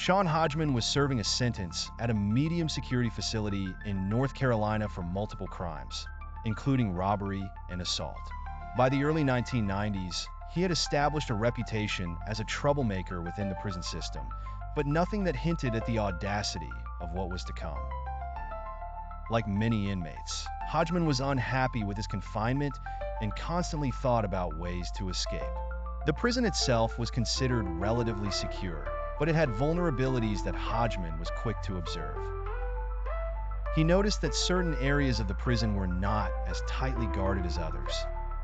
Sean Hodgman was serving a sentence at a medium security facility in North Carolina for multiple crimes, including robbery and assault. By the early 1990s, he had established a reputation as a troublemaker within the prison system, but nothing that hinted at the audacity of what was to come. Like many inmates, Hodgman was unhappy with his confinement and constantly thought about ways to escape. The prison itself was considered relatively secure, but it had vulnerabilities that Hodgman was quick to observe. He noticed that certain areas of the prison were not as tightly guarded as others,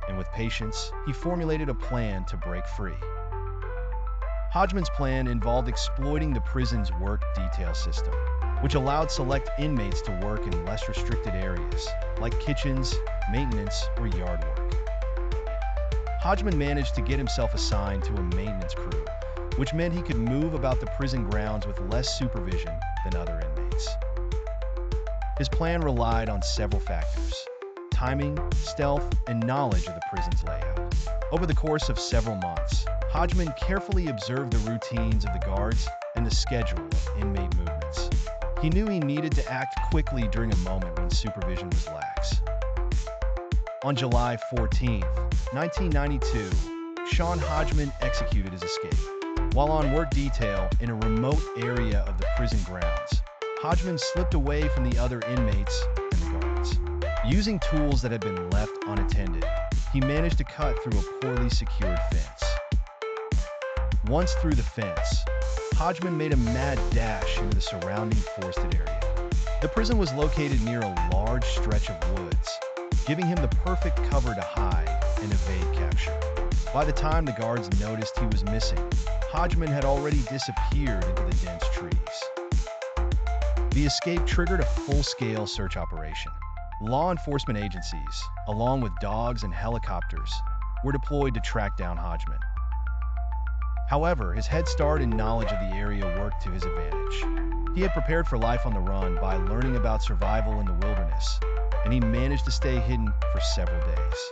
and with patience, he formulated a plan to break free. Hodgman's plan involved exploiting the prison's work detail system, which allowed select inmates to work in less restricted areas, like kitchens, maintenance, or yard work. Hodgman managed to get himself assigned to a maintenance crew, which meant he could move about the prison grounds with less supervision than other inmates. His plan relied on several factors: timing, stealth, and knowledge of the prison's layout. Over the course of several months, Hodgman carefully observed the routines of the guards and the schedule of inmate movements. He knew he needed to act quickly during a moment when supervision was lax. On July 14, 1992, Sean Hodgman executed his escape. While on work detail in a remote area of the prison grounds, Hodgman slipped away from the other inmates and the guards. Using tools that had been left unattended, he managed to cut through a poorly secured fence. Once through the fence, Hodgman made a mad dash into the surrounding forested area. The prison was located near a large stretch of woods, giving him the perfect cover to hide and evade capture. By the time the guards noticed he was missing, Hodgman had already disappeared into the dense trees. The escape triggered a full-scale search operation. Law enforcement agencies, along with dogs and helicopters, were deployed to track down Hodgman. However, his head start and knowledge of the area worked to his advantage. He had prepared for life on the run by learning about survival in the wilderness, and he managed to stay hidden for several days.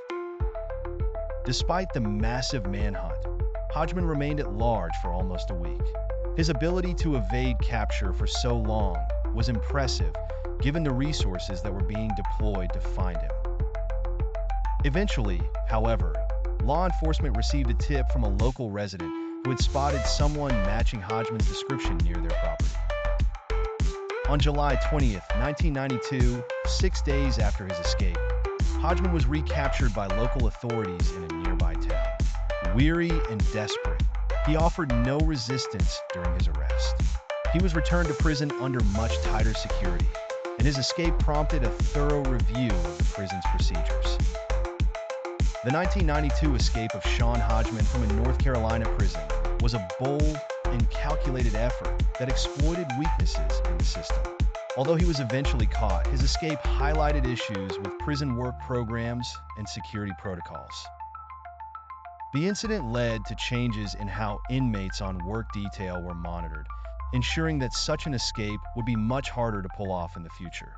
Despite the massive manhunt, Hodgman remained at large for almost a week. His ability to evade capture for so long was impressive, given the resources that were being deployed to find him. Eventually, however, law enforcement received a tip from a local resident who had spotted someone matching Hodgman's description near their property. On July 20, 1992, 6 days after his escape, Hodgman was recaptured by local authorities in a nearby town. Weary and desperate, he offered no resistance during his arrest. He was returned to prison under much tighter security, and his escape prompted a thorough review of the prison's procedures. The 1992 escape of Sean Hodgman from a North Carolina prison was a bold and calculated effort that exploited weaknesses in the system. Although he was eventually caught, his escape highlighted issues with prison work programs and security protocols. The incident led to changes in how inmates on work detail were monitored, ensuring that such an escape would be much harder to pull off in the future.